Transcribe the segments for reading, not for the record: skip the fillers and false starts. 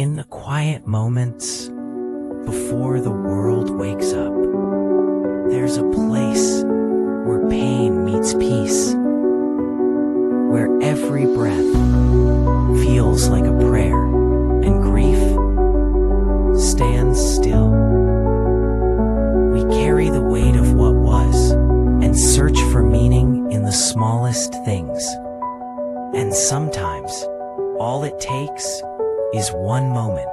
In the quiet moments before the world wakes up, there's a place where pain meets peace, where every breath feels like a prayer and grief stands still. We carry the weight of what was and search for meaning in the smallest things. And sometimes all it takes is one moment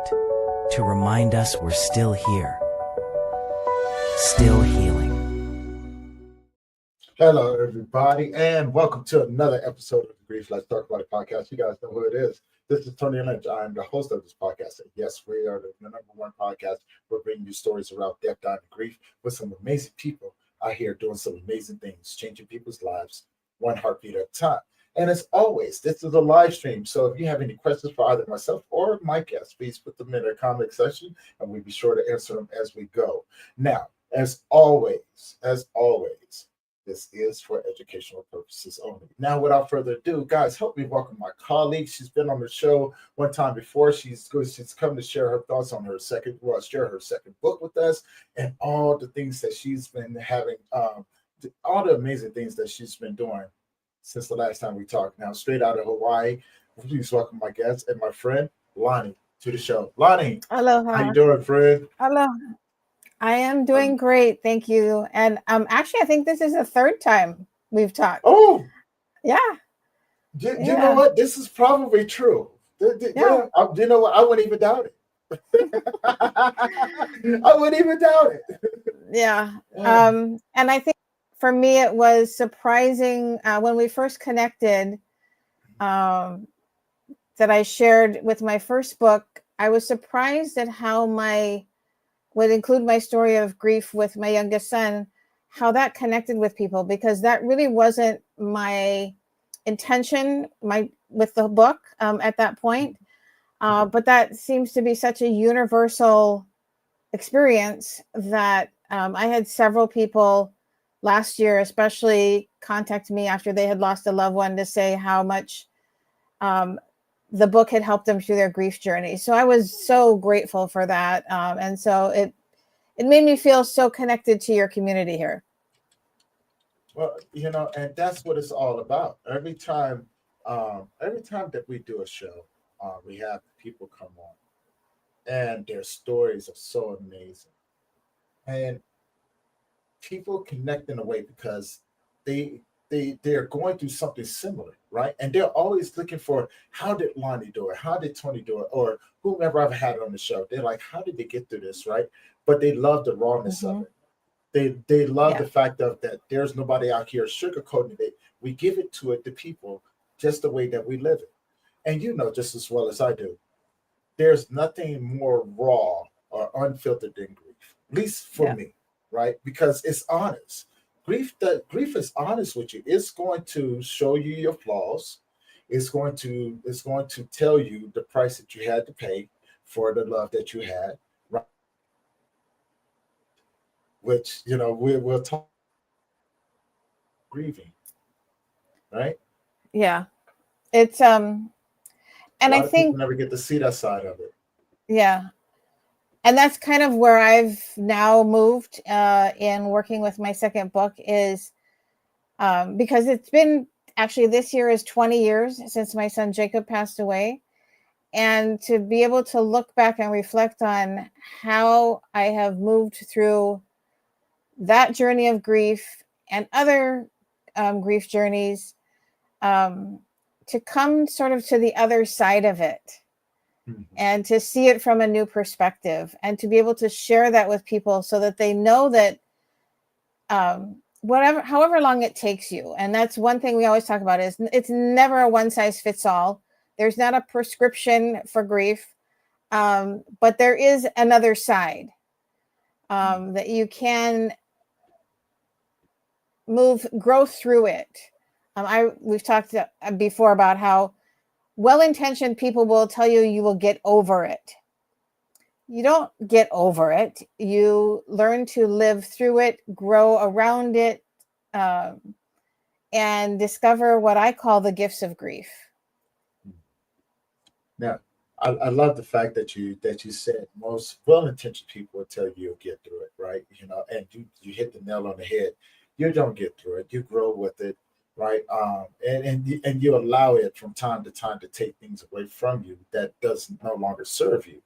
to remind us we're still here, still healing. Hello, everybody, and welcome to another episode of the Grief Let's Talk About It podcast. You guys know who it is. This is Tony Lynch. I am the host of this podcast. And yes, we are the number one podcast. We're bringing you stories around death, dying, and grief with some amazing people out here doing some amazing things, changing people's lives one heartbeat at a time. And as always, this is a live stream. So if you have any questions for either myself or my guests, please put them in the comment section and we'll be sure to answer them as we go. Now, as always, this is for educational purposes only. Now, without further ado, guys, help me welcome my colleague. She's been on the show one time before. She's come to share her thoughts on her second book with us and all the things that she's been having, all the amazing things that she's been doing since the last time we talked. Now, straight out of Hawaii, please welcome my guest and my friend, Lani, to the show. Lani, Aloha. How you doing, friend? Hello. I am doing great, thank you. And actually, I think this is the third time we've talked. Oh, yeah. You know what? This is probably true. Yeah. You know what? I wouldn't even doubt it. I wouldn't even doubt it. Yeah. And I think for me, it was surprising when we first connected that I shared with my first book. I was surprised at how would include my story of grief with my youngest son, how that connected with people, because that really wasn't my intention with the book at that point. But that seems to be such a universal experience that I had several people last year, especially contact me after they had lost a loved one to say how much the book had helped them through their grief journey. So I was so grateful for that. And so it made me feel so connected to your community here. Well, and that's what it's all about. Every time that we do a show, we have people come on and their stories are so amazing. And people connect in a way because they're going through something similar, right? And they're always looking for, how did Lani do it? How did Tony do it? Or whomever I've had on the show. They're like, how did they get through this, right? But they love the rawness of it. They love the fact of that there's nobody out here sugarcoating it. We give it to people just the way that we live it. And you know just as well as I do, there's nothing more raw or unfiltered than grief, at least for me, right? Because it's honest. Grief is honest with you. It's going to show you your flaws. It's going to tell you the price that you had to pay for the love that you had, right? Which we'll talk grieving, right? Yeah, it's and I think people never get to see that side of it. Yeah. And that's kind of where I've now moved in working with my second book is because it's been actually this year is 20 years since my son Jacob passed away. And to be able to look back and reflect on how I have moved through that journey of grief and other grief journeys to come sort of to the other side of it. And to see it from a new perspective and to be able to share that with people so that they know that however long it takes you. And that's one thing we always talk about is it's never a one size fits all. There's not a prescription for grief, but there is another side that you can grow through it. We've talked before about how well-intentioned people will tell you you will get over it. You don't get over it. You learn to live through it, grow around it, and discover what I call the gifts of grief. Now, I love the fact that you said most well-intentioned people will tell you you'll get through it, right? And you hit the nail on the head. You don't get through it. You grow with it, right? And you allow it from time to time to take things away from you that does no longer serve you,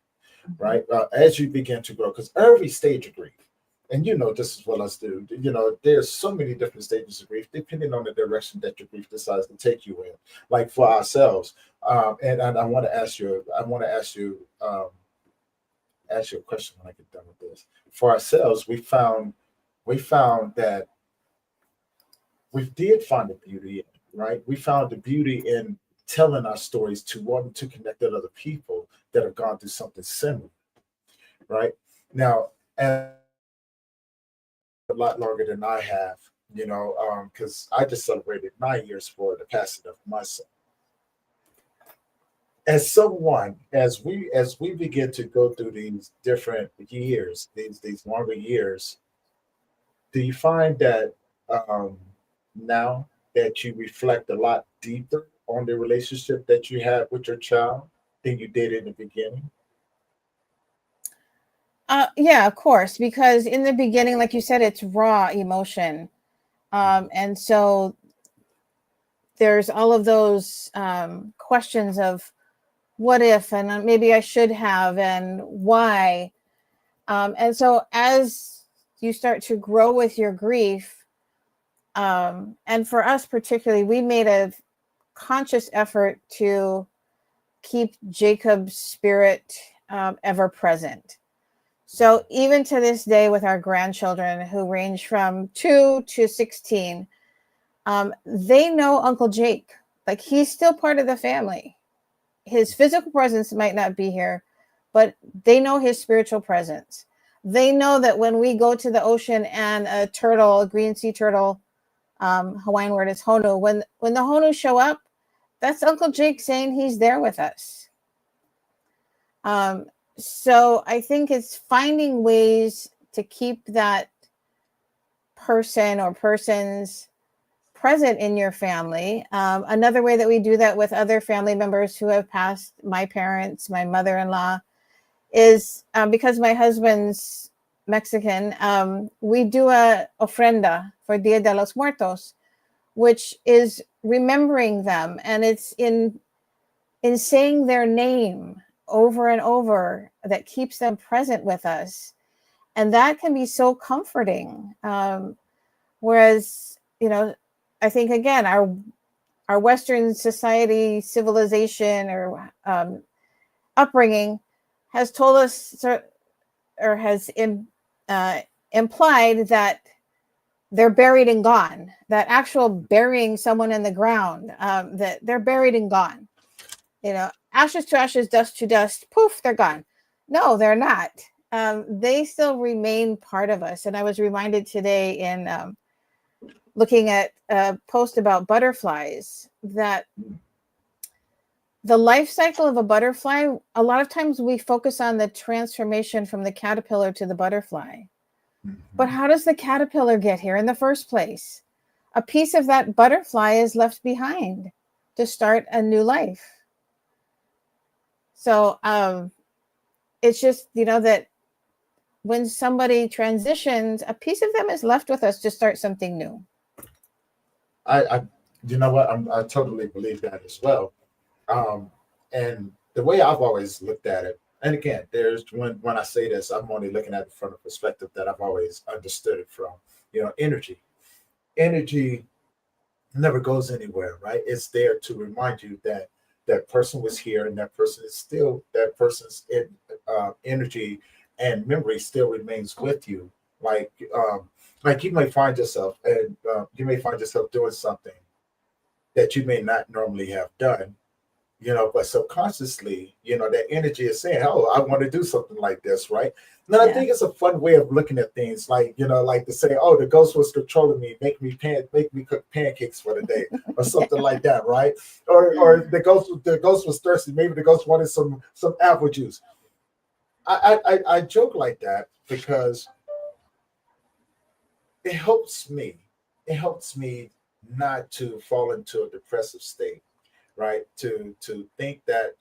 right? As you begin to grow, because every stage of grief, and you know just as well as do, there's so many different stages of grief depending on the direction that your grief decides to take you in. Like for ourselves, and I want to ask you, ask you a question when I get done with this. For ourselves, we found that we did find the beauty in it, right? We found the beauty in telling our stories to wanting to connect with other people that have gone through something similar, right? Now, and a lot longer than I have, because I just celebrated 9 years for the passing of my son. As someone, as we begin to go through these different years, these longer years, do you find that um, now that you reflect a lot deeper on the relationship that you have with your child than you did in the beginning? Yeah, of course, because in the beginning, like you said, it's raw emotion. And so there's all of those questions of what if, and maybe I should have, and why. And so as you start to grow with your grief, and for us particularly, we made a conscious effort to keep Jacob's spirit ever present. So even to this day, with our grandchildren who range from 2 to 16, they know Uncle Jake. Like, he's still part of the family. His physical presence might not be here, but they know his spiritual presence. They know that when we go to the ocean and a turtle, a green sea turtle, Hawaiian word is honu, when the honu show up, that's Uncle Jake saying he's there with us. So I think it's finding ways to keep that person or persons present in your family. Another way that we do that with other family members who have passed, my parents, my mother-in-law, is because my husband's Mexican, we do a ofrenda for Dia de los Muertos, which is remembering them. And it's in saying their name over and over that keeps them present with us. And that can be so comforting. Whereas, I think, again, our Western society, civilization, or upbringing has told us, or has implied that they're buried and gone, that actual burying someone in the ground, that they're buried and gone. Ashes to ashes, dust to dust, poof, they're gone. No, they're not. They still remain part of us. And I was reminded today in looking at a post about butterflies that the life cycle of a butterfly, a lot of times we focus on the transformation from the caterpillar to the butterfly. But how does the caterpillar get here in the first place? A piece of that butterfly is left behind to start a new life. So it's just, that when somebody transitions, a piece of them is left with us to start something new. I you know what? I totally believe that as well. And the way I've always looked at it, and again, there's when I say this, I'm only looking at it from the perspective that I've always understood it from. Energy. Energy never goes anywhere, right? It's there to remind you that that person was here, and that person's energy and memory still remains with you. Like, like you may find yourself doing something that you may not normally have done, but subconsciously, that energy is saying, "Oh, I want to do something like this," right? And I Yeah. think it's a fun way of looking at things, like, like to say, "Oh, the ghost was controlling me, make me cook pancakes for the day," or something like that, right? Or the ghost was thirsty. Maybe the ghost wanted some apple juice. I joke like that because it helps me. It helps me not to fall into a depressive state, right? To think that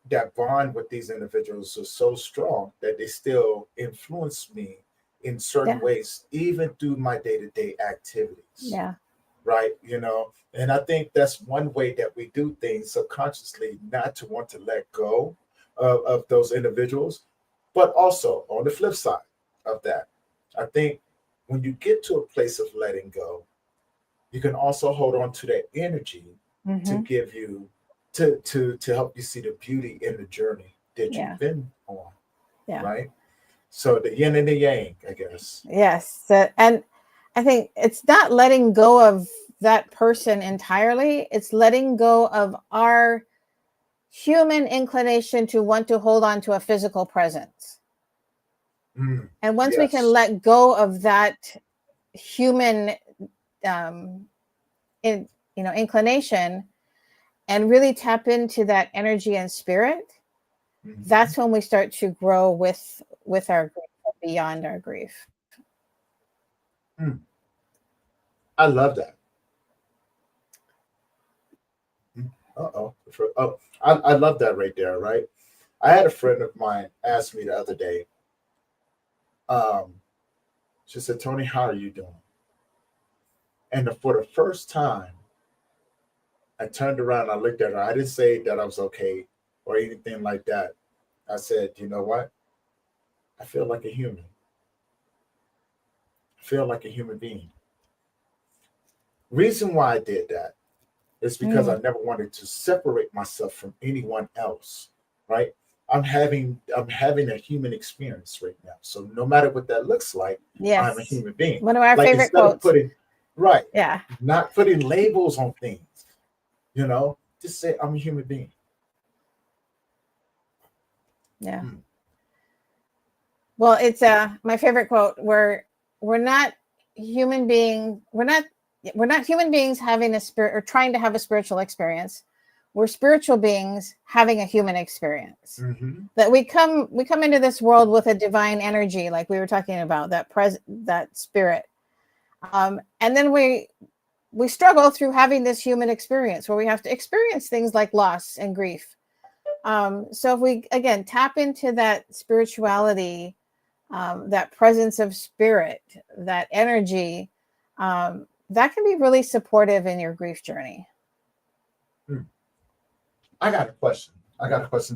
that bond with these individuals is so strong that they still influence me in certain Yeah. ways, even through my day-to-day activities. Yeah. Right. And I think that's one way that we do things subconsciously, not to want to let go of those individuals. But also on the flip side of that, I think when you get to a place of letting go, you can also hold on to that energy to Hmm. give you to help you see the beauty in the journey that Yeah. you've been on. Yeah. Right. So the yin and the yang, I guess. Yes. And I think it's not letting go of that person entirely. It's letting go of our human inclination to want to hold on to a physical presence. And once we can Yes. let go of that human um, inclination and really tap into that energy and spirit, that's when we start to grow with our grief, beyond our grief. I love that. Uh-oh. Oh, I love that right there, right? I had a friend of mine ask me the other day, um, she said, Tony, how are you doing? And for the first time, I turned around, I looked at her. I didn't say that I was okay or anything like that. I said, you know what? I feel like a human. I feel like a human being. Reason why I did that is because I never wanted to separate myself from anyone else, right? I'm having a human experience right now. So no matter what that looks like, I'm a Yes. human being. One of our Like favorite instead of quotes. putting right, Yeah. not putting labels on things, just say I'm a human being. Yeah. Hmm. Well, it's my favorite quote. We're not human being. We're not human beings having a spirit or trying to have a spiritual experience. We're spiritual beings having a human experience. Mm-hmm. That we come into this world with a divine energy, like we were talking about, that spirit, and then we struggle through having this human experience where we have to experience things like loss and grief. So if we again tap into that spirituality, that presence of spirit, that energy, that can be really supportive in your grief journey. I got a question.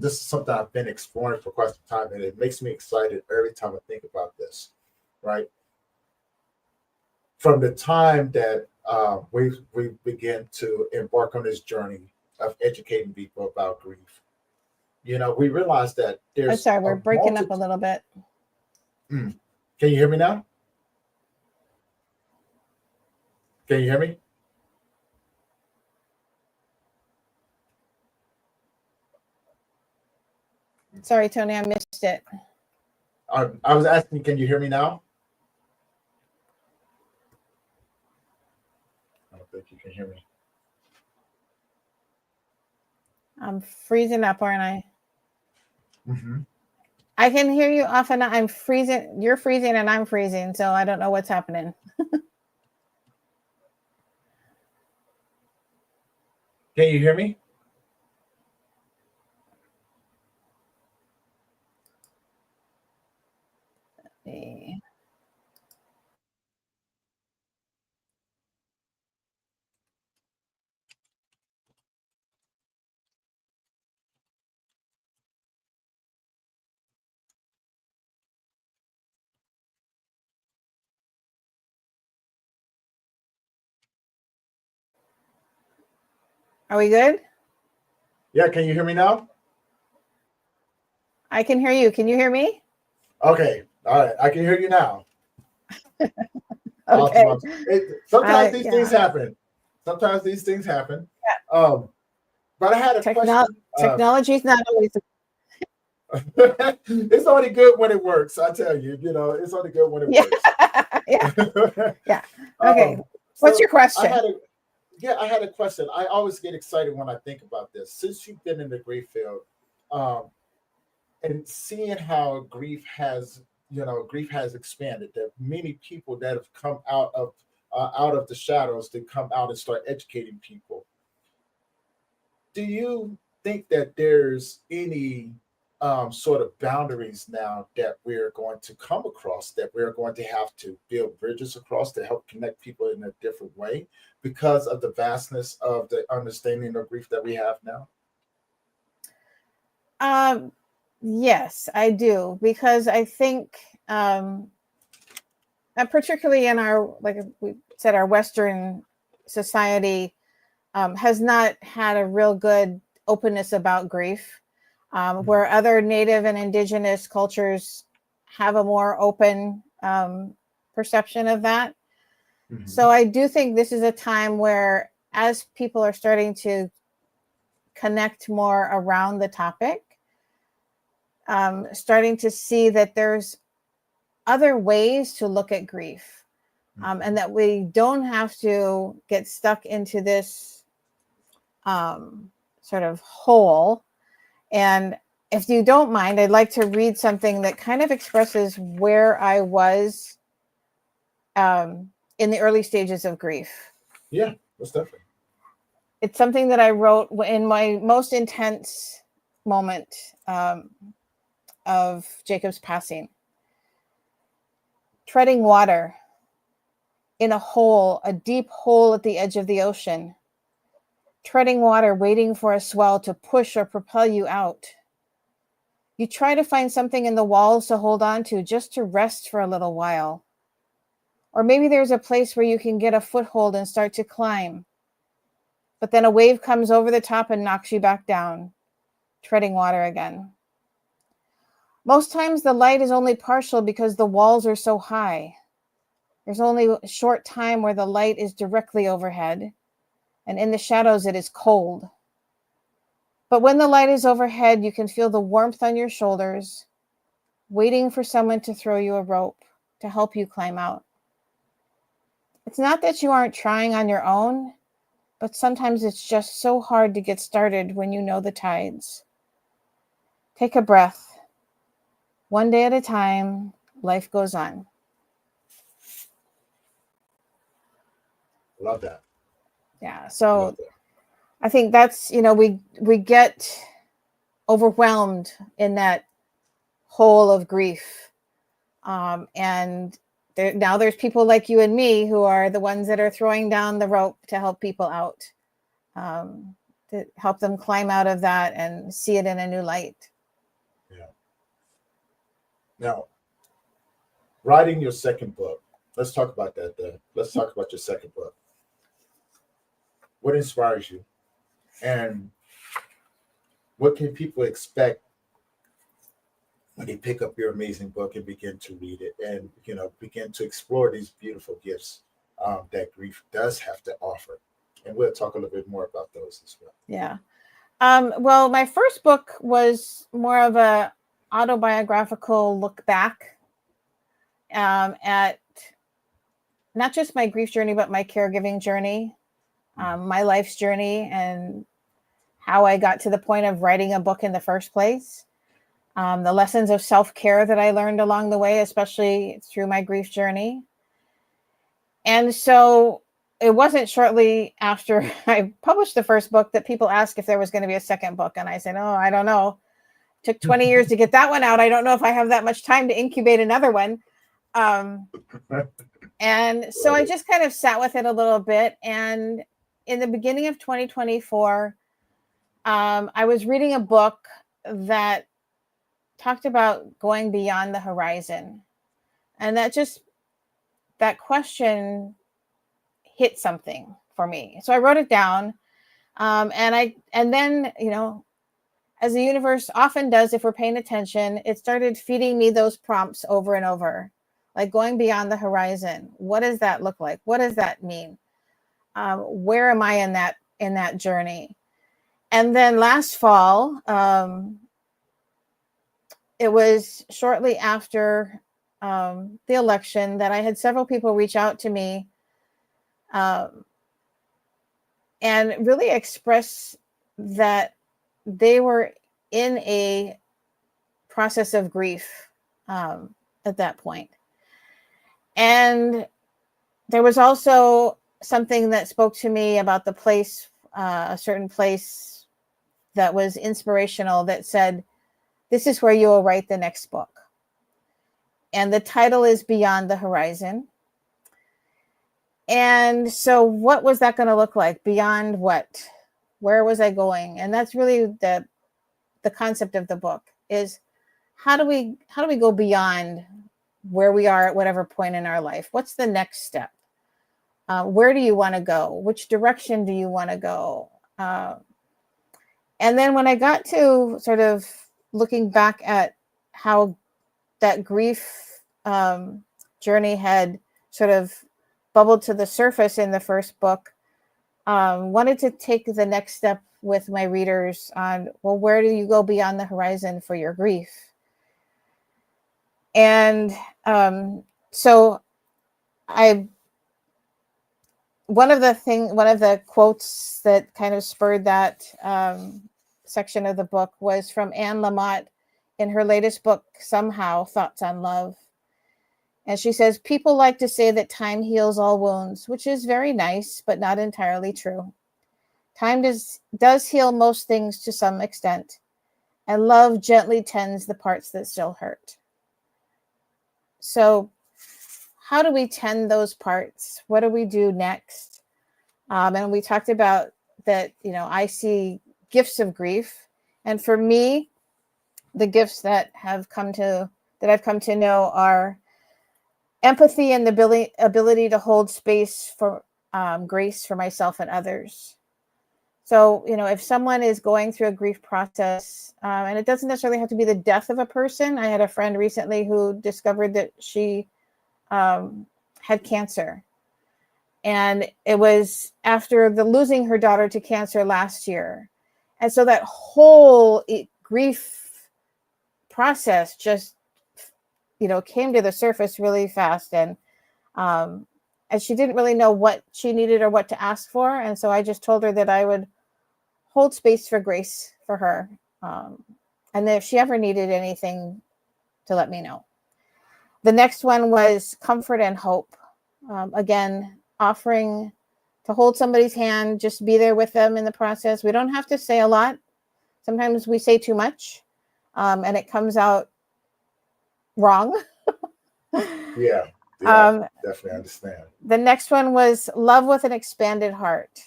This is something I've been exploring for quite some time, and it makes me excited every time I think about this. Right from the time that we begin to embark on this journey of educating people about grief, we realize that I'm there's sorry, a we're breaking up a multitude. little bit. Can you hear me now? Can you hear me? Sorry, Tony, I missed it. I was asking, can you hear me now? I don't think you can hear me. I'm freezing up, aren't I? Mm-hmm. I can hear you off and on. I'm freezing. You're freezing and I'm freezing. So I don't know what's happening. Can you hear me? Are we good? Yeah, can you hear me now? I can hear you. Can you hear me? Okay. All right. I can hear you now. Okay. Awesome. Sometimes these things Yeah. happen. But I had a question. Technology is not always. It's only good when it works. I tell you, it's only good when it Yeah. works. Yeah. Okay. What's your question? I had a question. I always get excited when I think about this. Since you've been in the grief field, and seeing how grief has expanded. There are many people that have come out of the shadows to come out and start educating people. Do you think that there's any sort of boundaries now that we're going to come across, that we're going to have to build bridges across to help connect people in a different way because of the vastness of the understanding of grief that we have now? Yes, I do, because I think, particularly in our, like we said, our Western society has not had a real good openness about grief, where other Native and Indigenous cultures have a more open perception of that. Mm-hmm. So I do think this is a time where, as people are starting to connect more around the topic, starting to see that there's other ways to look at grief, and that we don't have to get stuck into this sort of hole. And if you don't mind, I'd like to read something that kind of expresses where I was in the early stages of grief. Yeah, most definitely. It's something that I wrote in my most intense moment of Jacob's passing. Treading water in a hole, a deep hole at the edge of the ocean. Treading water, waiting for a swell to push or propel you out. You try to find something in the walls to hold on to, just to rest for a little while. Or maybe there's a place where you can get a foothold and start to climb. But then a wave comes over the top and knocks you back down, treading water again. Most times the light is only partial because the walls are so high. There's only a short time where the light is directly overhead, and in the shadows it is cold. But when the light is overhead, you can feel the warmth on your shoulders, waiting for someone to throw you a rope to help you climb out. It's not that you aren't trying on your own, but sometimes it's just so hard to get started when you know the tides. Take a breath. One day at a time, life goes on. Love that. Yeah, so I think that's, we get overwhelmed in that hole of grief. And now there's people like you and me who are the ones that are throwing down the rope to help people out, to help them climb out of that and see it in a new light. Yeah. Now, writing your second book, let's talk about that. Let's talk about your second book. What inspires you? And what can people expect when they pick up your amazing book and begin to read it and, begin to explore these beautiful gifts that grief does have to offer? And we'll talk a little bit more about those as well. Yeah. Well, my first book was more of a autobiographical look back at not just my grief journey, but my caregiving journey, my life's journey, and how I got to the point of writing a book in the first place. The lessons of self-care that I learned along the way, especially through my grief journey. And so it wasn't shortly after I published the first book that people asked if there was going to be a second book. And I said, oh, I don't know. It took 20 years to get that one out. I don't know if I have that much time to incubate another one. And so I just kind of sat with it a little bit. And in the beginning of 2024, I was reading a book that talked about going beyond the horizon. And that question hit something for me. So I wrote it down. And then, as the universe often does, if we're paying attention, it started feeding me those prompts over and over, like going beyond the horizon. What does that look like? What does that mean? Where am I in that journey? And then last fall, it was shortly after the election that I had several people reach out to me and really express that they were in a process of grief at that point. And there was also something that spoke to me about the place, a certain place that was inspirational that said, this is where you will write the next book. And the title is Beyond the Horizon. And so what was that going to look like? Beyond what? Where was I going? And that's really the concept of the book, is how do we go beyond where we are at whatever point in our life? What's the next step? Where do you want to go? Which direction do you want to go? And then when I got to sort of looking back at how that grief journey had sort of bubbled to the surface in the first book, wanted to take the next step with my readers on, well, where do you go beyond the horizon for your grief? And so one of the quotes that kind of spurred that section of the book was from Anne Lamott in her latest book, Somehow, Thoughts on Love. And she says, people like to say that time heals all wounds, which is very nice, but not entirely true. Time does heal most things to some extent, and love gently tends the parts that still hurt. So how do we tend those parts? What do we do next? And we talked about that, I see gifts of grief. And for me, the gifts that I've come to know are empathy and the ability to hold space for grace for myself and others. So, if someone is going through a grief process, and it doesn't necessarily have to be the death of a person. I had a friend recently who discovered that she had cancer. And it was after losing her daughter to cancer last year. And so that whole grief process just, came to the surface really fast. And she didn't really know what she needed or what to ask for. And so I just told her that I would hold space for grace for her. And that if she ever needed anything, to let me know. The next one was comfort and hope. Again, offering to hold somebody's hand, just be there with them in the process. We don't have to say a lot. Sometimes we say too much, and it comes out wrong. Yeah, definitely understand. The next one was love with an expanded heart.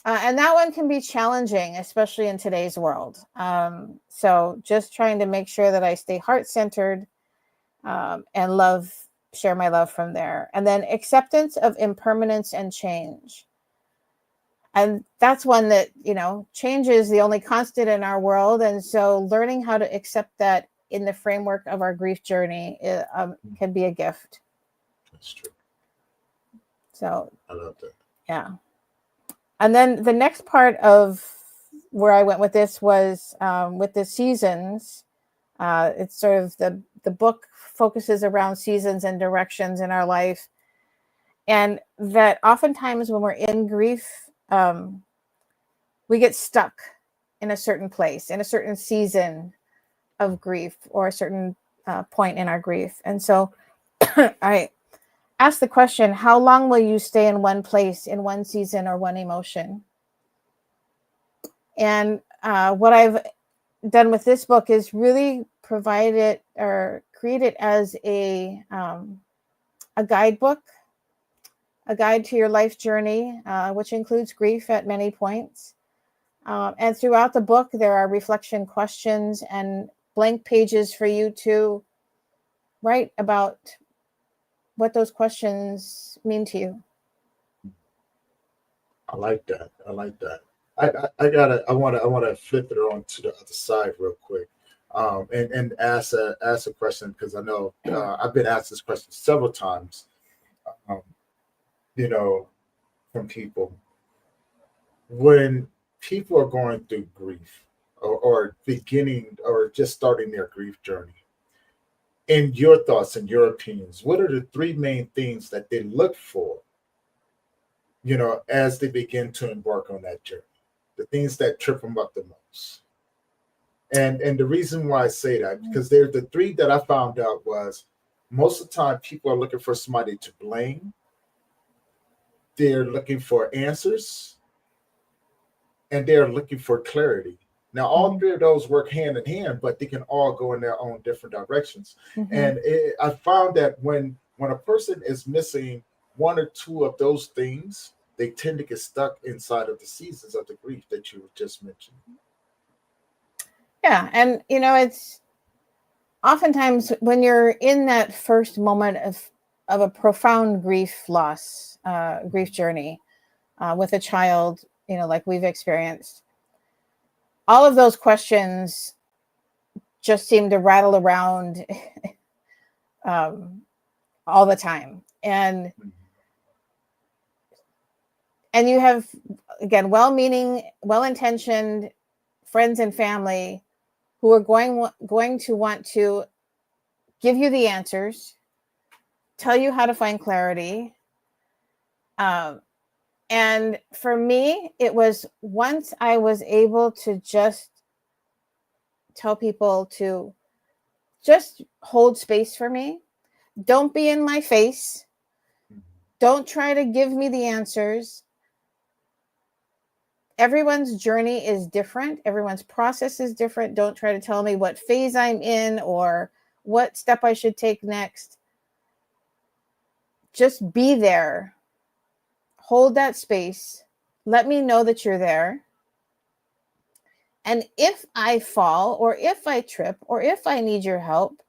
And that one can be challenging, especially in today's world. So just trying to make sure that I stay heart-centered and share my love from there. And then acceptance of impermanence and change. And that's one that, change is the only constant in our world. And so learning how to accept that in the framework of our grief journey can be a gift. That's true. So I love that. Yeah. And then the next part of where I went with this was with the seasons. It's sort of the book focuses around seasons and directions in our life. And that oftentimes when we're in grief, we get stuck in a certain place, in a certain season of grief or a certain point in our grief. And so I asked the question, how long will you stay in one place, in one season or one emotion? And what I've done with this book is really provide it or create it as a guidebook, a guide to your life journey, which includes grief at many points. And throughout the book, there are reflection questions and blank pages for you to write about what those questions mean to you. I like that. I want to flip it on to the other side real quick, and ask a question, because I know I've been asked this question several times, from people. When people are going through grief or beginning or just starting their grief journey, in your thoughts and your opinions, what are the three main things that they look for, as they begin to embark on that journey? The things that trip them up the most. And the reason why I say that, because they're the three that I found out was, most of the time people are looking for somebody to blame. They're looking for answers, and they're looking for clarity. Now, all three of those work hand in hand, but they can all go in their own different directions. And I found that when a person is missing one or two of those things, they tend to get stuck inside of the seasons of the grief that you just mentioned. Yeah, and it's oftentimes when you're in that first moment of a profound grief loss, grief journey with a child, like we've experienced, all of those questions just seem to rattle around all the time. And you have, again, well-meaning, well-intentioned friends and family who are going to want to give you the answers, tell you how to find clarity. And for me, it was once I was able to just tell people to just hold space for me. Don't be in my face. Don't try to give me the answers. Everyone's journey is different. Everyone's process is different. Don't try to tell me what phase I'm in or what step I should take next. Just be there. Hold that space. Let me know that you're there. And if I fall or if I trip or if I need your help,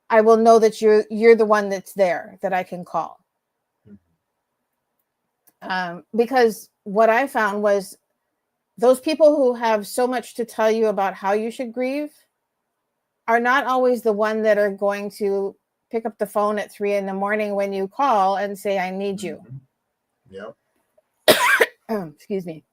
I will know that you're the one that's there that I can call. Because what I found was those people who have so much to tell you about how you should grieve are not always the one that are going to pick up the phone at 3 a.m. when you call and say, I need you. Yep. Excuse me.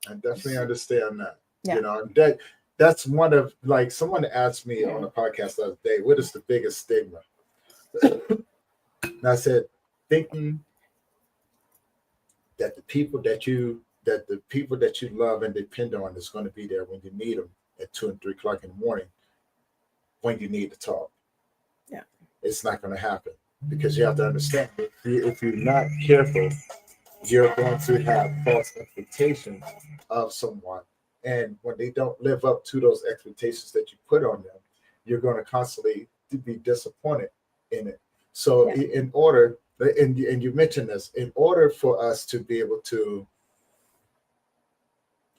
I definitely understand that. Yeah. That's one of, like, someone asked me on a podcast the other day, what is the biggest stigma? And I said, thinking that the people that you love and depend on is going to be there when you need them at 2 and 3 o'clock in the morning when you need to talk. Yeah. It's not going to happen, because you have to understand, if you're not careful, you're going to have false expectations of someone. And when they don't live up to those expectations that you put on them, you're going to constantly be disappointed in it. So in order, and you mentioned this, in order for us to be able to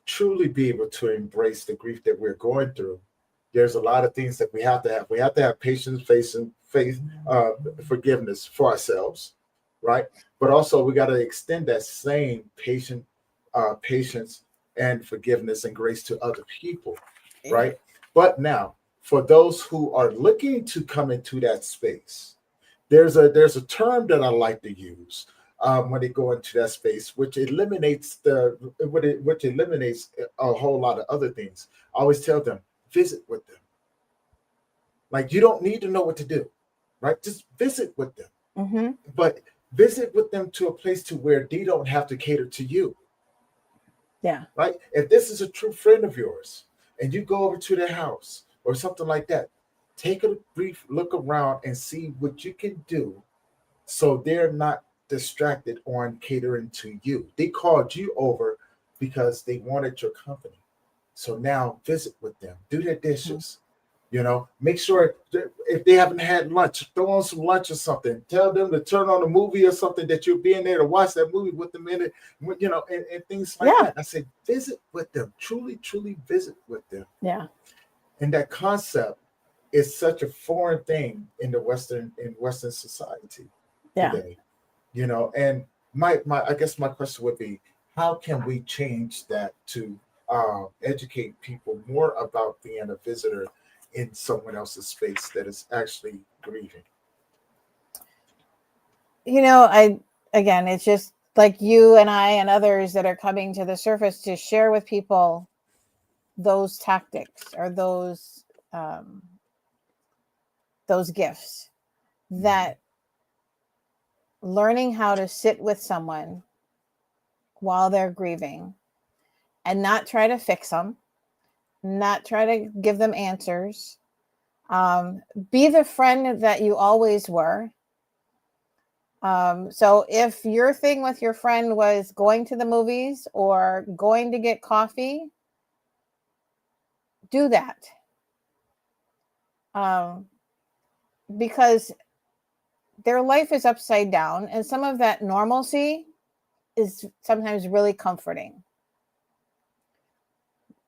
truly be able to embrace the grief that we're going through, there's a lot of things that we have to have. We have to have patience, faith, forgiveness for ourselves, right? But also we got to extend that same patience and forgiveness and grace to other people, right? But now, for those who are looking to come into that space, there's a term that I like to use when they go into that space, which eliminates a whole lot of other things. I always tell them, visit with them. Like, you don't need to know what to do, right? Just visit with them. Mm-hmm. But visit with them to a place to where they don't have to cater to you. Yeah. Right? If this is a true friend of yours and you go over to their house or something like that, take a brief look around and see what you can do so they're not distracted on catering to you. They called you over because they wanted your company. So now visit with them, do their dishes. Make sure if they haven't had lunch, throw on some lunch or something. Tell them to turn on a movie or something that you'll be in there to watch that movie with them in it, and things like that. I said, visit with them, truly, truly visit with them. Yeah. And that concept is such a foreign thing in Western society today. And my I guess my question would be, how can we change that to educate people more about being a visitor in someone else's space that is actually grieving? Again, it's just like you and I and others that are coming to the surface to share with people those tactics or those gifts, that learning how to sit with someone while they're grieving and not try to fix them, not try to give them answers. Be the friend that you always were. So if your thing with your friend was going to the movies or going to get coffee, do that. Because their life is upside down, and some of that normalcy is sometimes really comforting.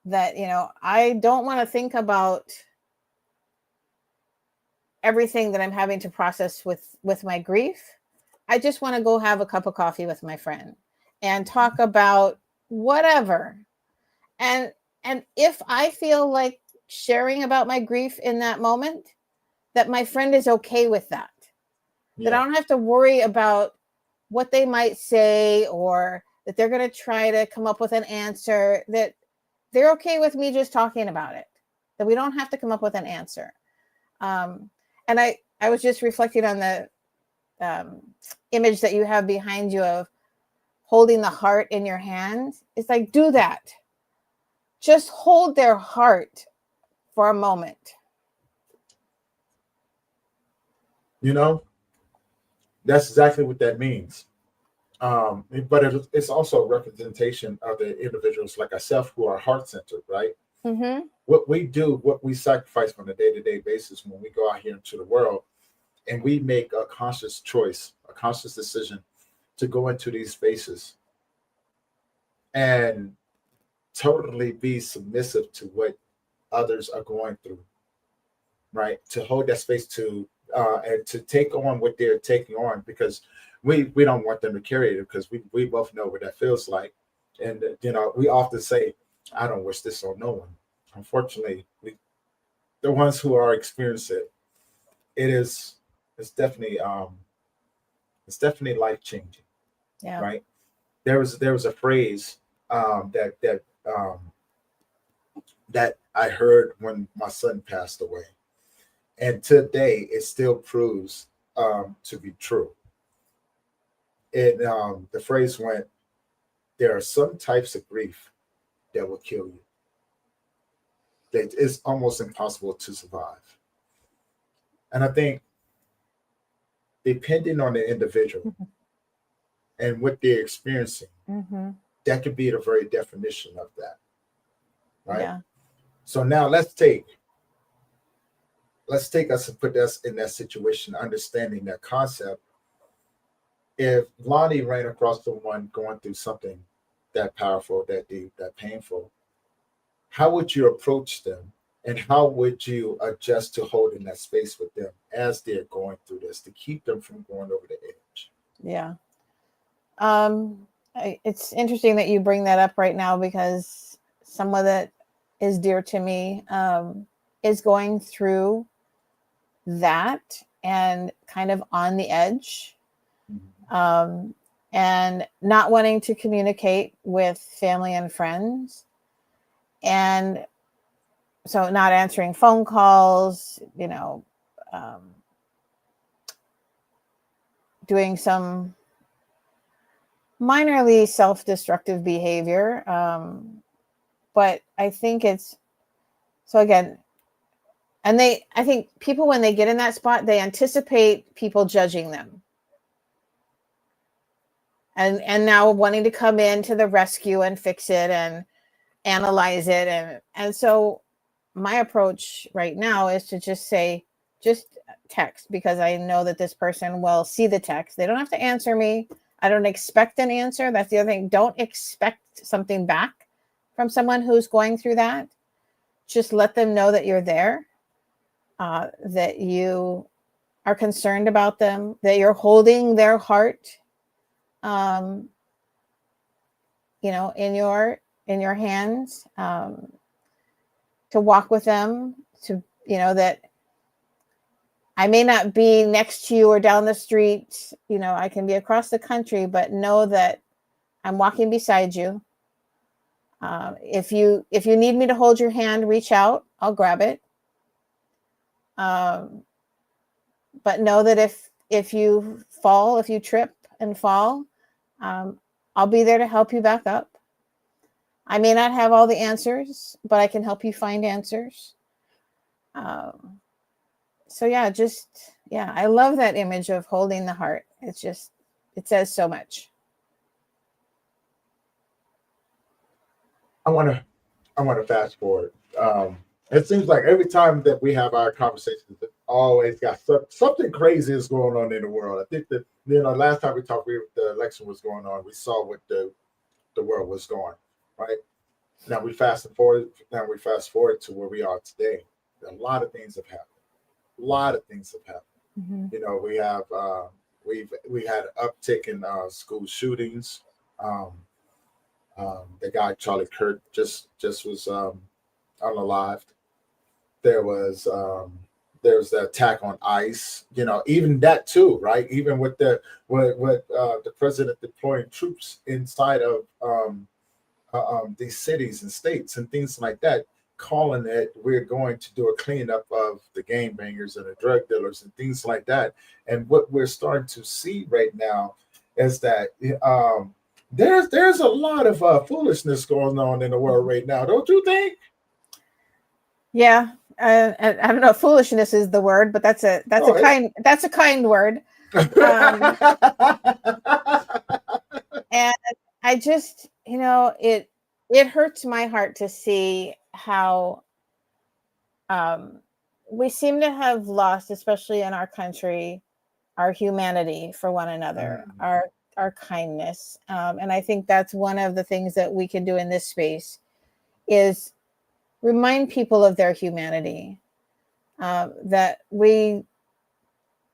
That, I don't want to think about everything that I'm having to process with my grief. I just want to go have a cup of coffee with my friend and talk about whatever. And if I feel like sharing about my grief in that moment, that my friend is okay with that. Yeah. That I don't have to worry about what they might say, or that they're going to try to come up with an answer, that they're okay with me just talking about it, that we don't have to come up with an answer. And I was just reflecting on the image that you have behind you of holding the heart in your hand. It's like, do that. Just hold their heart for a moment. That's exactly what that means. But it's also a representation of the individuals like ourselves who are heart-centered, right? Mm-hmm. What we do, what we sacrifice on a day-to-day basis when we go out here into the world, and we make a conscious choice, a conscious decision to go into these spaces and totally be submissive to what others are going through, right? To hold that space and to take on what they're taking on, because we don't want them to carry it, because we both know what that feels like. And, we often say, I don't wish this on no one. Unfortunately, the ones who are experiencing it's definitely life-changing. Yeah. Right. There was a phrase that I heard when my son passed away. And today it still proves to be true. The phrase went, there are some types of grief that will kill you. That it's almost impossible to survive. And I think, depending on the individual mm-hmm. and what they're experiencing, mm-hmm. that could be the very definition of that. Right? Yeah. So now let's take us and put us in that situation, understanding that concept. If Lani ran across someone going through something that powerful, that deep, that painful, how would you approach them, and how would you adjust to holding that space with them as they're going through this to keep them from going over the edge? Yeah. It's interesting that you bring that up right now, because someone that is dear to me is going through that and kind of on the edge, and not wanting to communicate with family and friends, and so not answering phone calls, doing some minorly self-destructive behavior. But I think it's, so again, and I think people, when they get in that spot, they anticipate people judging them. And now wanting to come in to the rescue and fix it and analyze it. And so my approach right now is to just say, just text, because I know that this person will see the text. They don't have to answer me. I don't expect an answer. That's the other thing. Don't expect something back from someone who's going through that. Just let them know that you're there, that you are concerned about them, that you're holding their heart, in your hands, to walk with them, to, that I may not be next to you or down the street, I can be across the country, but know that I'm walking beside you. If you need me to hold your hand, reach out, I'll grab it. But know that if you fall, if you trip and fall, I'll be there to help you back up. I may not have all the answers, but I can help you find answers. So I love that image of holding the heart. It says so much. I want to fast forward. It seems like every time that we have our conversations, it always got something crazy is going on in the world. I think that last time we talked, the election was going on. We saw what the world was going, right? Now we fast forward. Now we fast forward to where we are today. A lot of things have happened. A lot of things have happened. We have we had an uptick in school shootings. Um, the guy Charlie Kirk just was unalived. There was the attack on ICE. Even that too, right? Even with the president deploying troops inside of these cities and states and things like that, calling it we're going to do a cleanup of the game bangers and the drug dealers and things like that. And what we're starting to see right now is that there's a lot of foolishness going on in the world right now, don't you think? Yeah. I don't know if foolishness is the word, but that's a kind word. And I just, it hurts my heart to see how we seem to have lost, especially in our country, our humanity for one another, our kindness. And I think that's one of the things that we can do in this space is remind people of their humanity, that we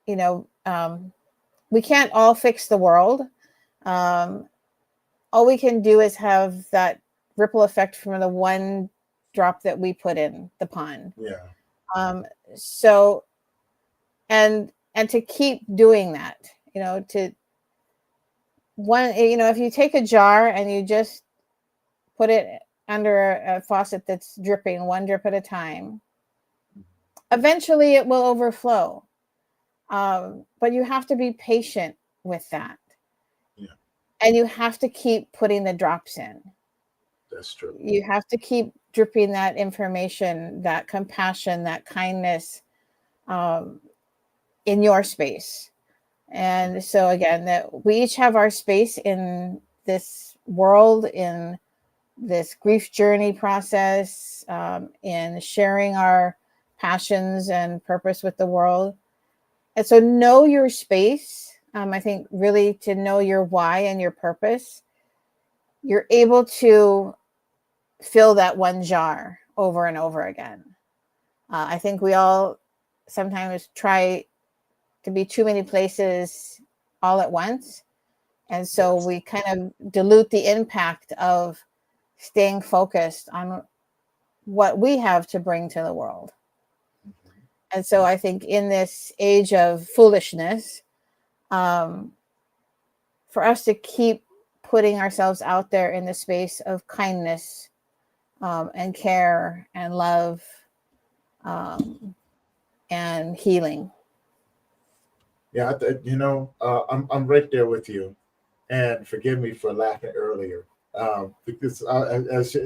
can't all fix the world. All we can do is have that ripple effect from the one drop that we put in the pond. Yeah. So, and to keep doing that, if you take a jar and you just put it under a faucet that's dripping one drip at a time, eventually it will overflow. But you have to be patient with that. Yeah. And you have to keep putting the drops in. That's true. You have to keep dripping that information, that compassion, that kindness in your space. And so again, that we each have our space in this world, in this grief journey process, in sharing our passions and purpose with the world. And so know your space. I think really to know your why and your purpose, you're able to fill that one jar over and over again. I think we all sometimes try to be too many places all at once. And so we kind of dilute the impact of staying focused on what we have to bring to the world. And so I think in this age of foolishness, for us to keep putting ourselves out there in the space of kindness and care and love and healing. Yeah, I'm right there with you, and forgive me for laughing earlier, because as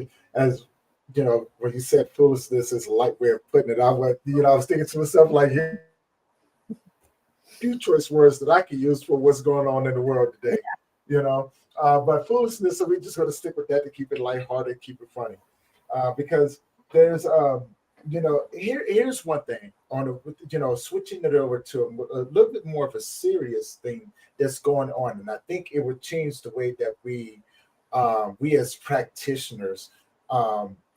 when you said foolishness is a light way of putting it, I was thinking to myself like, few choice words that I can use for what's going on in the world today, but foolishness. So we just got to stick with that to keep it lighthearted, keep it funny, because there's here's one thing on switching it over to a little bit more of a serious thing that's going on, and I think it would change the way that we as practitioners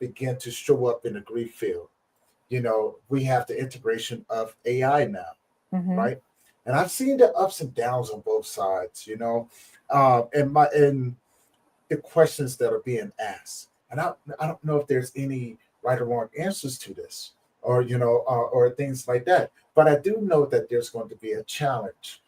begin to show up in the grief field. We have the integration of AI now, right? And I've seen the ups and downs on both sides, and the questions that are being asked, and I don't know if there's any right or wrong answers to this, or or things like that. But I do know that there's going to be a challenge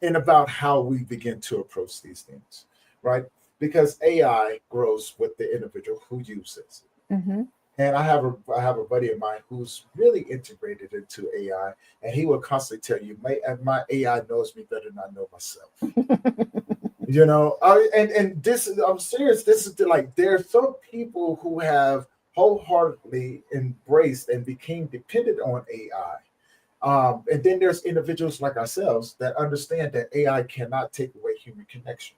in about how we begin to approach these things, right? Because AI grows with the individual who uses it. And I have a buddy of mine who's really integrated into AI, and he will constantly tell you, my AI knows me better than I know myself. And this is, I'm serious. This is like, there are some people who have wholeheartedly embraced and became dependent on AI. And then there's individuals like ourselves that understand that AI cannot take away human connection,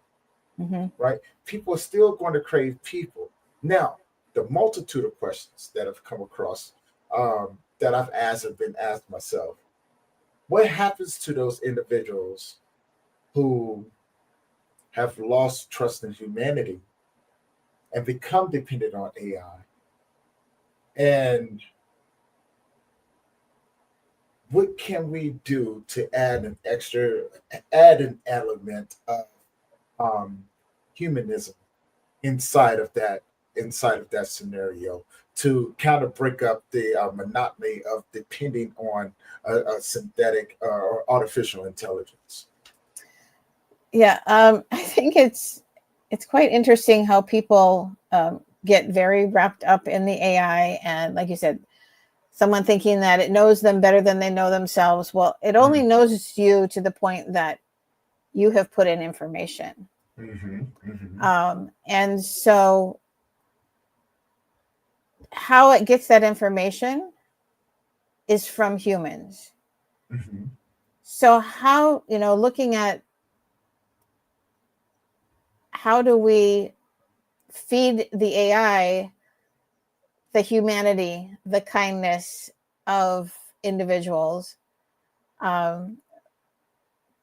right? People are still going to crave people. Now, the multitude of questions that have come across, that I've asked and been asked myself. What happens to those individuals who have lost trust in humanity and become dependent on AI? And what can we do to add an element of humanism inside of that scenario, to kind of break up the monotony of depending on a synthetic or artificial intelligence? Yeah, I think it's quite interesting how people get very wrapped up in the AI, and like you said, someone thinking that it knows them better than they know themselves. Well, it only knows you to the point that you have put in information. And so how it gets that information is from humans. So how, looking at how do we feed the AI the humanity, the kindness of individuals, but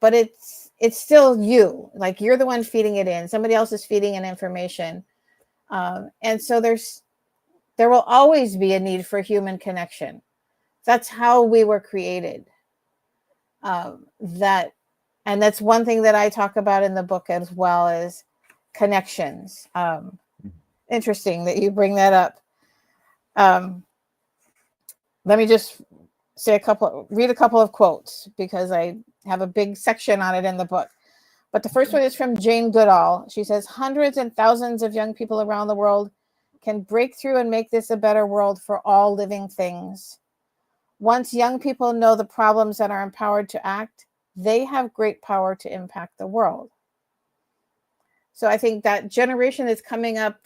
it's still you. Like, you're the one feeding it in. Somebody else is feeding in information, and so there will always be a need for human connection. That's how we were created. And that's one thing that I talk about in the book as well, is connections. Interesting that you bring that up. Let me just read a couple of quotes, because I have a big section on it in the book. But the first one is from Jane Goodall. She says, hundreds and thousands of young people around the world can break through and make this a better world for all living things. Once young people know the problems and are empowered to act, they have great power to impact the world. So I think that generation is coming up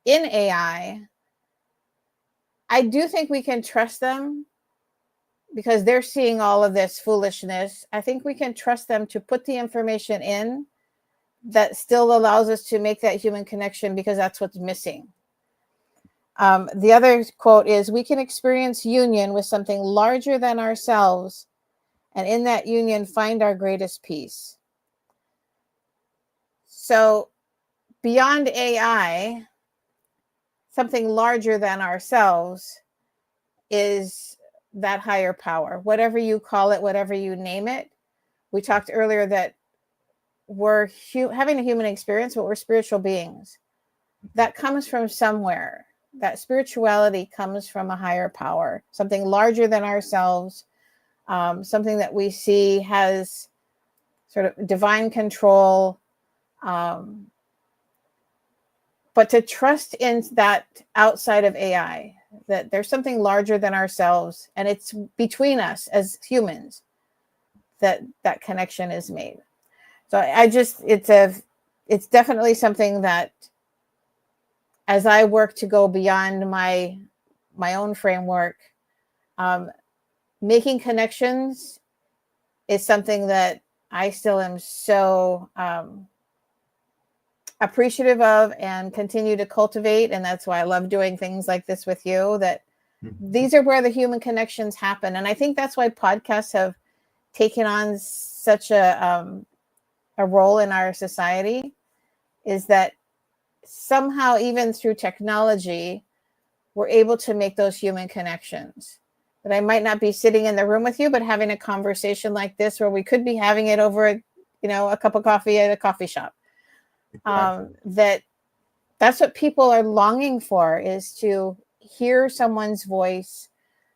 in AI. I do think we can trust them, because they're seeing all of this foolishness. I think we can trust them to put the information in that still allows us to make that human connection, because that's what's missing. The other quote is, we can experience union with something larger than ourselves, and in that union find our greatest peace. So beyond AI, something larger than ourselves is that higher power, whatever you call it, whatever you name it. We talked earlier that we're having a human experience, but we're spiritual beings. That comes from somewhere. That spirituality comes from a higher power, something larger than ourselves, something that we see has sort of divine control. But to trust in that outside of AI, that there's something larger than ourselves, and it's between us as humans that connection is made. So it's definitely something that, as I work to go beyond my own framework, making connections is something that I still am so appreciative of and continue to cultivate. And that's why I love doing things like this with you, that these are where the human connections happen. And I think that's why podcasts have taken on such a role in our society, is that somehow, even through technology, we're able to make those human connections. That I might not be sitting in the room with you, but having a conversation like this, where we could be having it over, a cup of coffee at a coffee shop. Exactly. That's what people are longing for, is to hear someone's voice,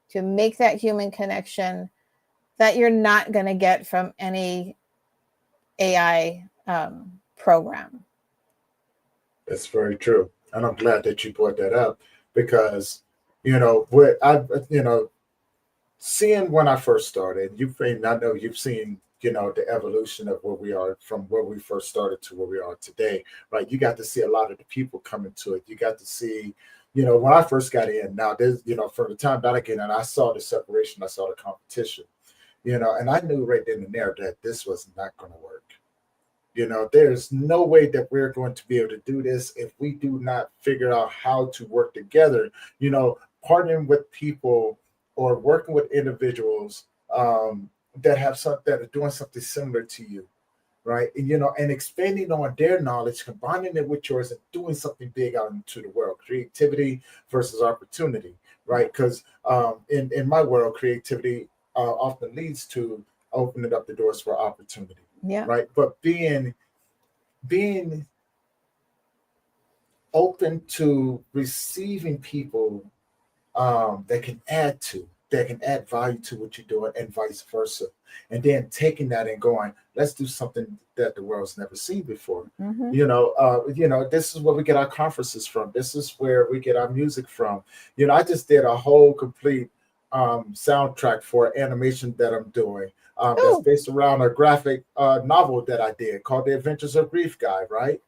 to make that human connection that you're not going to get from any AI program. That's very true. And I'm glad that you brought that up, because, seeing when I first started, I know you've seen, the evolution of where we are from where we first started to where we are today, right? You got to see a lot of the people come into it. You got to see, when I first got in, now there's, from the time that I get in, I saw the separation, I saw the competition, and I knew right then and there that this was not going to work. There's no way that we're going to be able to do this if we do not figure out how to work together, partnering with people or working with individuals that have some that are doing something similar to you, right? And expanding on their knowledge, combining it with yours, and doing something big out into the world. Creativity versus opportunity, right? Because in my world, creativity often leads to opening up the doors for opportunity, Yeah. right? But being open to receiving people that can add value to what you're doing, and vice versa, and then taking that and going, let's do something that the world's never seen before. Mm-hmm. This is where we get our conferences from. This is where we get our music from. I just did a whole complete soundtrack for an animation that I'm doing, that's based around a graphic novel that I did called The Adventures of Grief Guy, right?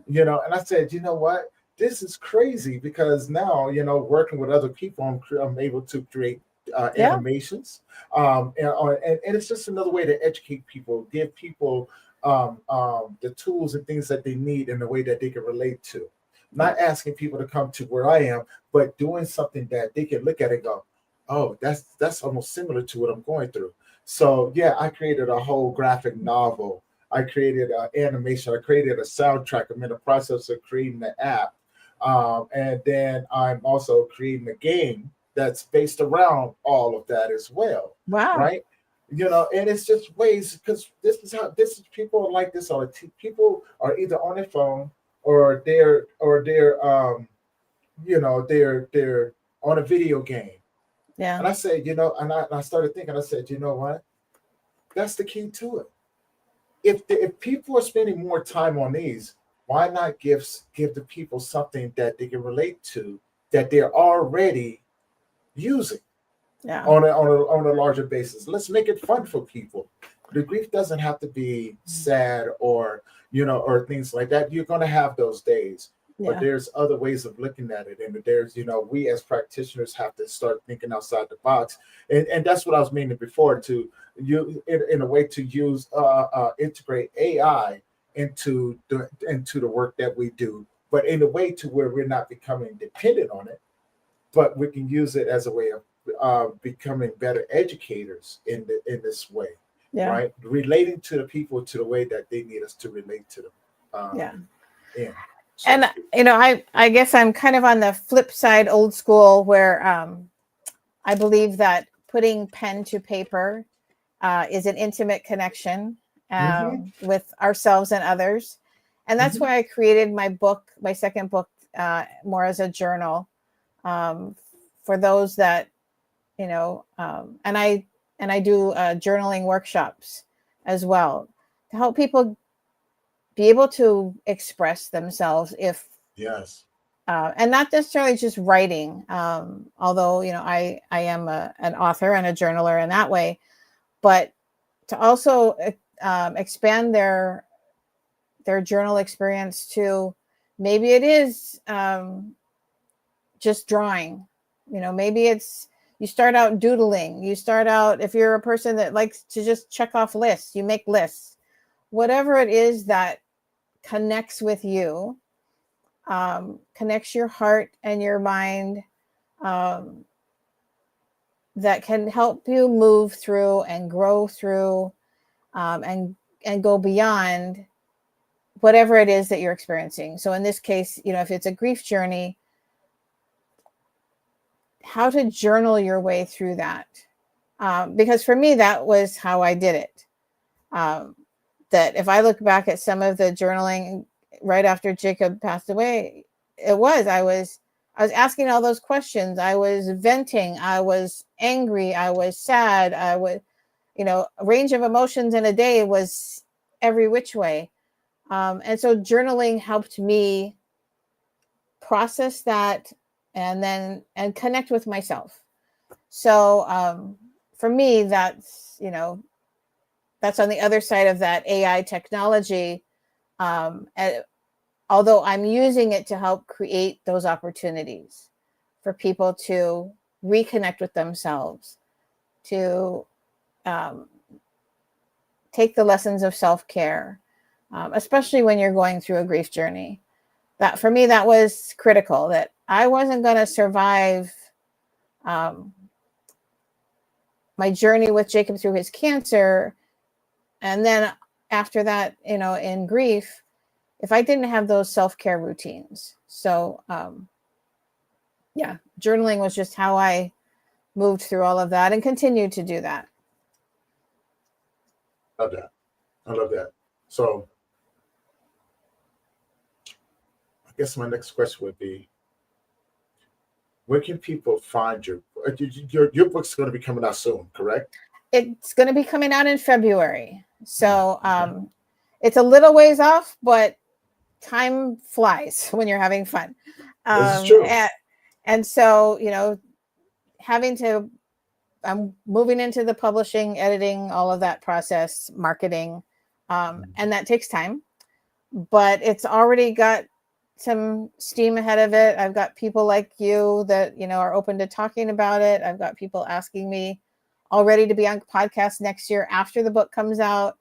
And I said, you know what, this is crazy, because now, working with other people, I'm able to create animations, and it's just another way to educate people, give people the tools and things that they need in a way that they can relate to. Not asking people to come to where I am, but doing something that they can look at and go, oh, that's almost similar to what I'm going through. So yeah, I created a whole graphic novel. I created animation. I created a soundtrack. I'm in the process of creating the app. And then I'm also creating a game that's based around all of that as well. Wow. Right. And it's just ways, because this is people are like this. People are either on their phone, or they're on a video game. Yeah. And I said, and I started thinking, I said, you know what? That's the key to it. If people are spending more time on these, why not give the people something that they can relate to, that they're already using on a larger basis? Let's make it fun for people. The grief doesn't have to be sad or things like that. You're going to have those days, but there's other ways of looking at it, and there's we as practitioners have to start thinking outside the box, and that's what I was meaning before, to you in a way to use integrate AI into the work that we do, but in a way to where we're not becoming dependent on it, but we can use it as a way of becoming better educators in this way, right? Relating to the people to the way that they need us to relate to them. And I guess I'm kind of on the flip side, old school, where I believe that putting pen to paper is an intimate connection with ourselves and others. And that's why I created my second book, more as a journal, for those that, and I do journaling workshops as well, to help people be able to express themselves, and not necessarily just writing, although I am an author and a journaler in that way, but to also expand their journal experience to, maybe it is just drawing, maybe it's, you start out doodling, if you're a person that likes to just check off lists, you make lists, whatever it is that connects with you, connects your heart and your mind, that can help you move through and grow through, and go beyond whatever it is that you're experiencing. So in this case, if it's a grief journey, how to journal your way through that. Because for me, that was how I did it. That if I look back at some of the journaling right after Jacob passed away, I was asking all those questions. I was venting. I was angry. I was sad. I was, a range of emotions in a day was every which way. And so journaling helped me process that and connect with myself. So for me, that's on the other side of that AI technology. And although I'm using it to help create those opportunities for people to reconnect with themselves, to take the lessons of self-care, especially when you're going through a grief journey. That for me, that was critical, that I wasn't going to survive my journey with Jacob through his cancer. And then after that, in grief, if I didn't have those self-care routines. So journaling was just how I moved through all of that and continued to do that. Love that. I love that. So I guess my next question would be, where can people find your book's going to be coming out soon, correct? It's going to be coming out in February. So it's a little ways off, but time flies when you're having fun. This is true. And so, I'm moving into the publishing, editing, all of that process, marketing, and that takes time, but it's already got some steam ahead of it. I've got people like you that, are open to talking about it. I've got people asking me already to be on podcasts next year after the book comes out,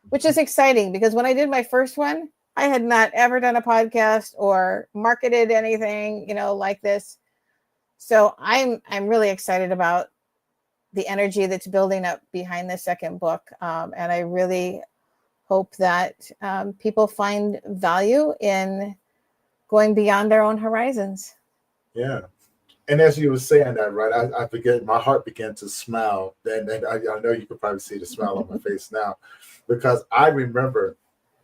which is exciting because when I did my first one, I had not ever done a podcast or marketed anything, like this. So I'm really excited about the energy that's building up behind the second book. And I really hope that people find value in going beyond their own horizons. Yeah. And as you were saying that, right, I forget, my heart began to smile. And I know you can probably see the smile on my face now, because I remember,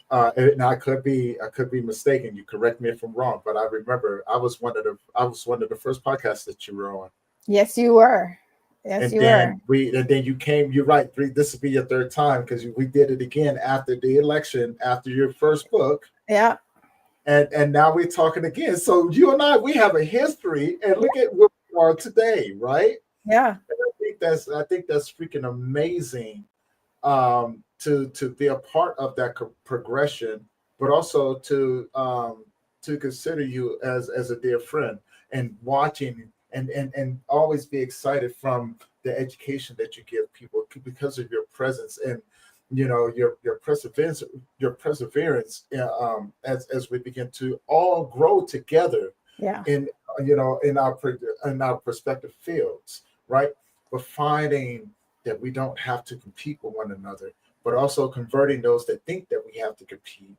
and I could be mistaken. You correct me if I'm wrong, but I remember I was one of the first podcasts that you were on. Yes, you were. Yes, you were. And then you came. You're right. This will be your third time because we did it again after the election, after your first book. Yeah. And now we're talking again. So you and I, we have a history, and look at where we are today, right? Yeah. And I think that's freaking amazing, to be a part of that progression, but also to consider you as a dear friend, and watching and always be excited from the education that you give people because of your presence and your perseverance as we begin to all grow together in our respective fields, right? But finding that we don't have to compete with one another, but also converting those that think that we have to compete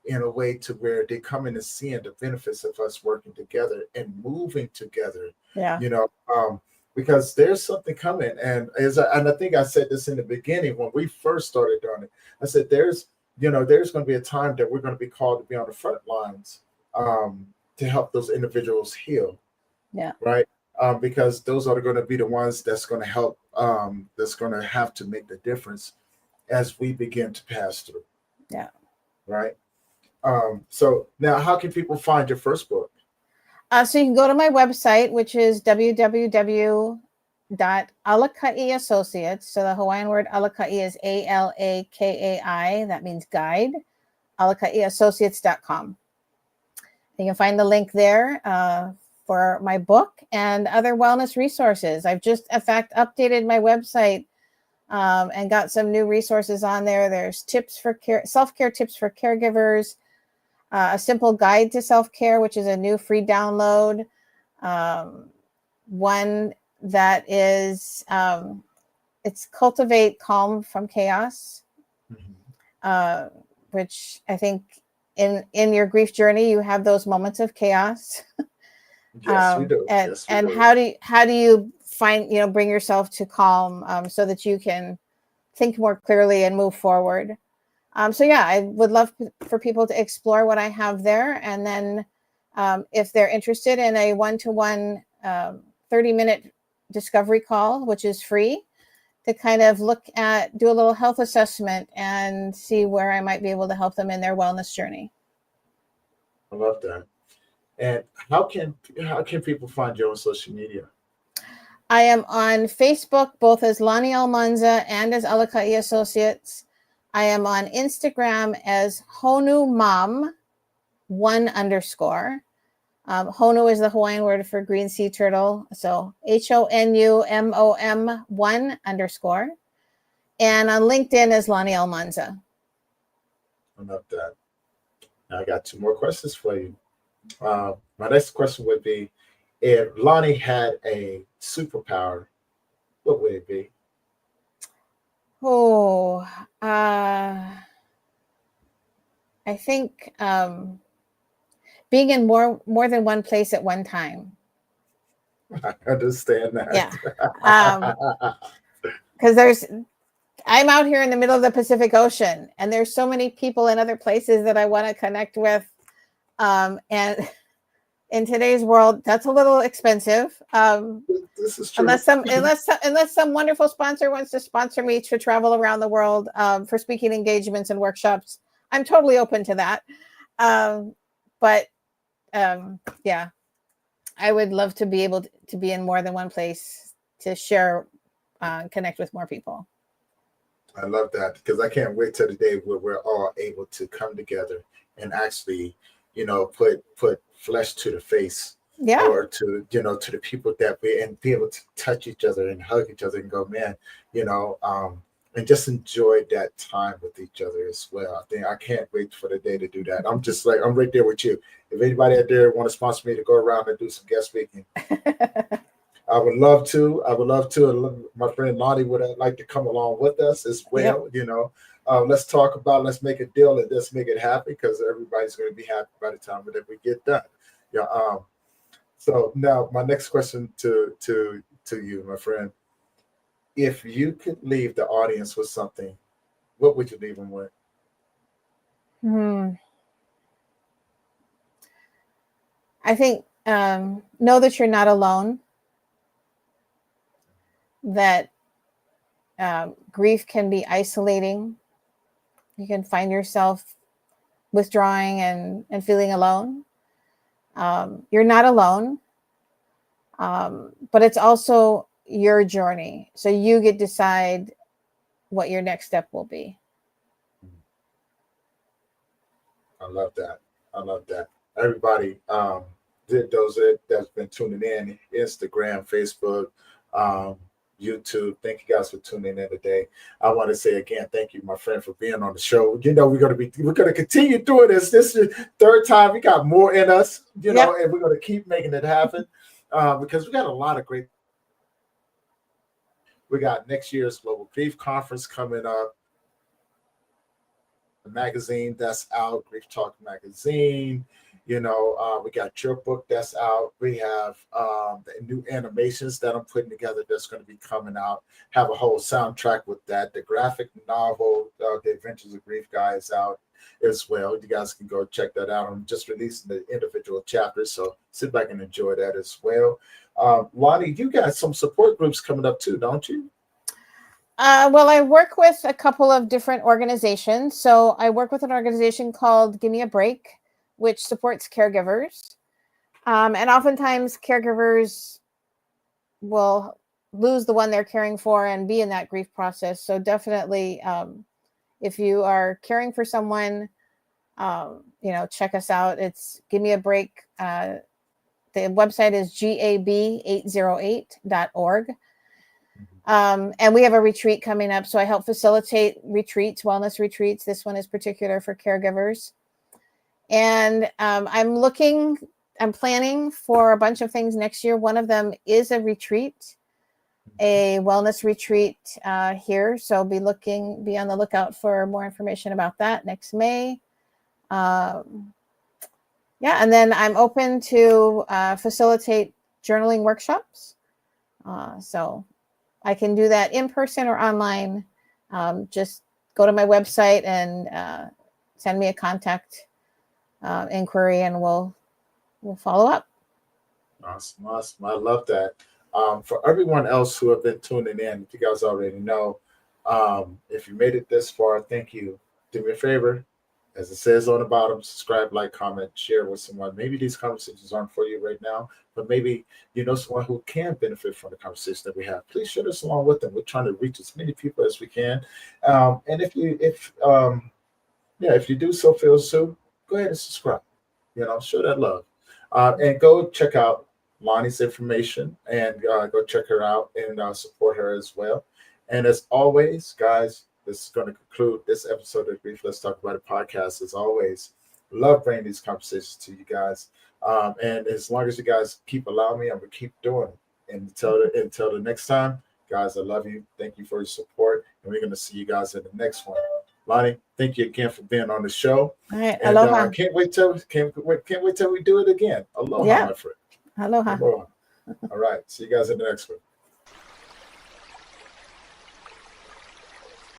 in a way to where they come in and seeing the benefits of us working together and moving together. Because there's something coming. And I think I said this in the beginning when we first started doing it. I said there's going to be a time that we're going to be called to be on the front lines to help those individuals heal. Yeah. Right. Because those are going to be the ones that's going to help, that's going to have to make the difference as we begin to pass through. Yeah. Right. So now, how can people find your first book? So you can go to my website, which is www.alakai Associates. So the Hawaiian word alakai is ALAKAI. That means guide. alakaiassociates.com. You can find the link there for my book and other wellness resources. I've just, in fact, updated my website and got some new resources on there. There's tips for self-care tips for caregivers, a simple guide to self-care, which is a new free download. One that is, it's Cultivate Calm from Chaos, which I think in your grief journey, you have those moments of chaos. Yes, we do. And, yes, we do. How do you find, bring yourself to calm so that you can think more clearly and move forward? So yeah, I would love for people to explore what I have there. And then if they're interested in a one-to-one 30-minute discovery call, which is free, to kind of do a little health assessment and see where I might be able to help them in their wellness journey. I love that. And how can people find you on social media? I am on Facebook, both as Lani Almanza and as Alakai Associates. I am on Instagram as Honu Mom 1_. Honu is the Hawaiian word for green sea turtle. So HONUMOM 1_. And on LinkedIn as Lani Almanza. I love that. Now I got two more questions for you. My next question would be, if Lonnie had a superpower, what would it be? Oh, I think being in more than one place at one time. I understand that. Yeah. Because I'm out here in the middle of the Pacific Ocean, and there's so many people in other places that I want to connect with. And in today's world, that's a little expensive. This is true. Unless some wonderful sponsor wants to sponsor me to travel around the world for speaking engagements and workshops, I'm totally open to that. But yeah, I would love to be able to be in more than one place to share, connect with more people. I love that, because I can't wait till the day where we're all able to come together and actually, put flesh to the face, Yeah. or to to the people that we, and be able to touch each other and hug each other and go, man, and just enjoy that time with each other as well. I think I can't wait for the day to do that. I'm just like, I'm right there with you. If anybody out there want to sponsor me to go around and do some guest speaking, I would love to. My friend Lani would like to come along with us as well. Yep. Let's talk about, let's make a deal and let's make it happen, because everybody's going to be happy by the time that we get done. Yeah. So now my next question to you, my friend, if you could leave the audience with something, what would you leave them with? I think know that you're not alone. That grief can be isolating. You can find yourself withdrawing and feeling alone. You're not alone, but it's also your journey. So you get to decide what your next step will be. I love that. Everybody, those that's been tuning in, Instagram, Facebook, YouTube. Thank you guys for tuning in today. I want to say again, thank you, my friend, for being on the show. We're gonna continue doing this. This is the third time. We got more in us, and we're gonna keep making it happen, because we got a lot of great. We got next year's Global Grief Conference coming up. The magazine that's out, Grief Talk magazine. We got your book that's out. We have the new animations that I'm putting together that's going to be coming out. Have a whole soundtrack with that. The graphic novel, The Adventures of Grief Guy, is out as well. You guys can go check that out. I'm just releasing the individual chapters, so sit back and enjoy that as well. Lani, you got some support groups coming up too, don't you? Well, I work with a couple of different organizations. So I work with an organization called Give Me a Break, which supports caregivers. And oftentimes caregivers will lose the one they're caring for and be in that grief process. So definitely, if you are caring for someone, check us out. It's Give Me a Break. The website is gab808.org. And we have a retreat coming up. So I help facilitate retreats, wellness retreats. This one is particular for caregivers. And I'm planning for a bunch of things next year. One of them is a retreat, a wellness retreat here. So be on the lookout for more information about that next May. And then I'm open to facilitate journaling workshops. So I can do that in person or online. Just go to my website and send me a contact inquiry, and we'll follow up. Awesome. I love that. For everyone else who have been tuning in, if you guys already know, if you made it this far, thank you. Do me a favor, as it says on the bottom, subscribe, like, comment, share with someone. Maybe these conversations aren't for you right now, but maybe someone who can benefit from the conversation that we have. Please share this along with them. We're trying to reach as many people as we can. And if you do so feel so, go ahead and subscribe. Show that love. And go check out Lani's information and go check her out and support her as well. And as always, guys, this is going to conclude this episode of Grief Let's Talk About It podcast. As always, love bringing these conversations to you guys. And as long as you guys keep allowing me, I'm going to keep doing it. And until the next time, guys, I love you. Thank you for your support. And we're going to see you guys in the next one. Lani, thank you again for being on the show. All right. And Aloha. can't wait till we do it again. Aloha, Yeah. my friend. Aloha. Aloha. All right. See you guys in the next one.